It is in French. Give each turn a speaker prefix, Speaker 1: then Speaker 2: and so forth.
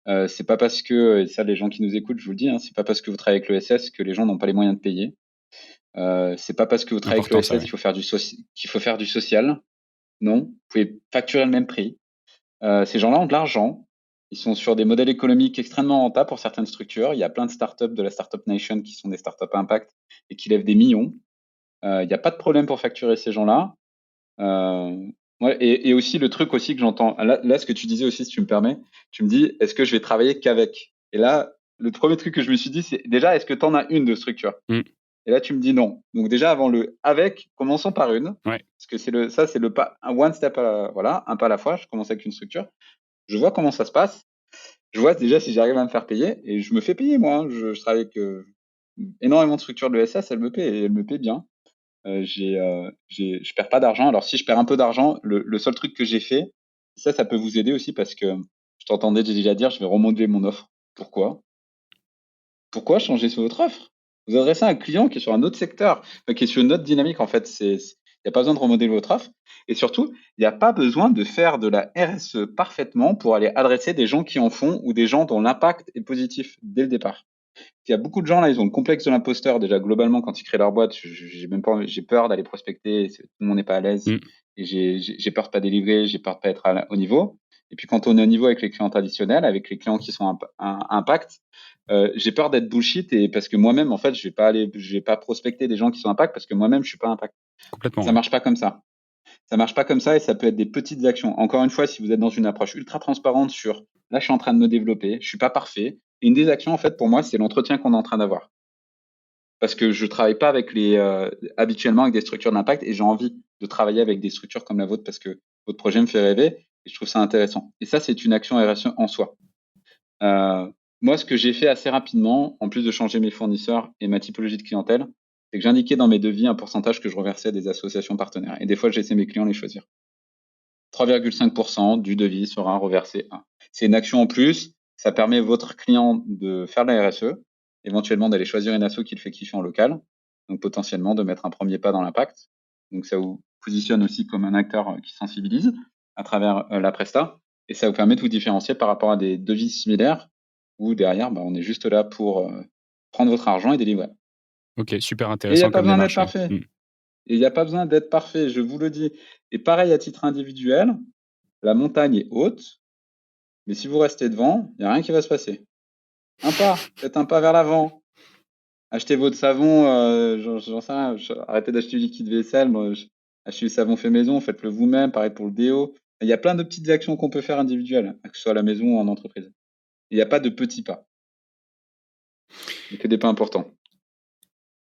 Speaker 1: C'est pas parce que, et ça les gens qui nous écoutent, je vous le dis, hein, c'est pas parce que vous travaillez avec l'ESS que les gens n'ont pas les moyens de payer. C'est pas parce que vous travaillez avec
Speaker 2: Important ça,
Speaker 1: l'ESS
Speaker 2: ouais.
Speaker 1: qu'il faut faire du social. Non, vous pouvez facturer le même prix. Ces gens-là ont de l'argent. Ils sont sur des modèles économiques extrêmement rentables pour certaines structures. Il y a plein de startups de la Startup Nation qui sont des startups à impact et qui lèvent des millions. Il n'y a pas de problème pour facturer ces gens-là. Ouais, et aussi le truc aussi que j'entends, là, ce que tu disais aussi, si tu me permets, tu me dis, est-ce que je vais travailler qu'avec? Et là, le premier truc que je me suis dit, c'est déjà, est-ce que tu en as une de structure?
Speaker 2: Mm.
Speaker 1: Et là, tu me dis non. Donc déjà, avant le avec, commençons par une,
Speaker 2: Ouais.
Speaker 1: parce que c'est le pas, un one step voilà, un pas à la fois. Je commence avec une structure. Je vois comment ça se passe. Je vois déjà si j'arrive à me faire payer, et je me fais payer moi, hein. Je travaille avec énormément de structures de l'ESS, elles me paient, et elles me paient bien. Je perds pas d'argent. Alors si je perds un peu d'argent, le seul truc que j'ai fait, ça peut vous aider aussi parce que je t'entendais déjà dire, je vais remodeler mon offre. Pourquoi? Pourquoi changer sur votre offre? Vous adressez à un client qui est sur un autre secteur, qui est sur une autre dynamique. En fait, il n'y a pas besoin de remodeler votre offre. Et surtout, il n'y a pas besoin de faire de la RSE parfaitement pour aller adresser des gens qui en font ou des gens dont l'impact est positif dès le départ. Il y a beaucoup de gens là, ils ont le complexe de l'imposteur déjà globalement quand ils créent leur boîte. J'ai même pas, j'ai peur d'aller prospecter. Tout le monde n'est pas à l'aise
Speaker 2: Mm.
Speaker 1: et j'ai peur de pas délivrer, j'ai peur de pas être au niveau. Et puis quand on est au niveau avec les clients traditionnels, avec les clients qui sont impact, j'ai peur d'être bullshit et parce que moi-même en fait, je vais pas prospecter des gens qui sont impact parce que moi-même je suis pas impact.
Speaker 2: Complètement,
Speaker 1: Ça
Speaker 2: ouais.
Speaker 1: marche pas comme ça. Ça marche pas comme ça et ça peut être des petites actions. Encore une fois, si vous êtes dans une approche ultra transparente sur là, je suis en train de me développer, je suis pas parfait. Et une des actions, en fait, pour moi, c'est l'entretien qu'on est en train d'avoir. Parce que je travaille pas avec habituellement avec des structures d'impact et j'ai envie de travailler avec des structures comme la vôtre parce que votre projet me fait rêver et je trouve ça intéressant. Et ça, c'est une action RSE en soi. Euh, Moi, ce que j'ai fait assez rapidement, en plus de changer mes fournisseurs et ma typologie de clientèle, c'est que j'indiquais dans mes devis un pourcentage que je reversais à des associations partenaires. Et des fois, je laissais mes clients les choisir. 3,5% du devis sera reversé à. C'est une action en plus. Ça permet à votre client de faire de la RSE, éventuellement d'aller choisir une asso qui le fait kiffer en local, donc potentiellement de mettre un premier pas dans l'impact. Donc ça vous positionne aussi comme un acteur qui sensibilise à travers la presta, et ça vous permet de vous différencier par rapport à des devis similaires où derrière, on est juste là pour prendre votre argent et délivrer.
Speaker 2: Ok, super
Speaker 1: Et il n'y a
Speaker 2: intéressant
Speaker 1: pas
Speaker 2: comme
Speaker 1: besoin d'être
Speaker 2: démarche, ouais.
Speaker 1: parfait.
Speaker 2: Mm.
Speaker 1: Et il n'y a pas besoin d'être parfait, je vous le dis. Et pareil à titre individuel, la montagne est haute, mais si vous restez devant, il n'y a rien qui va se passer. Un pas, faites un pas vers l'avant. Achetez votre savon, j'en sais rien, arrêtez d'acheter du liquide vaisselle, achetez du savon fait maison, faites-le vous-même, pareil pour le déo. Il y a plein de petites actions qu'on peut faire individuelles, que ce soit à la maison ou en entreprise. Il n'y a pas de petits pas, il n'y a que des pas importants.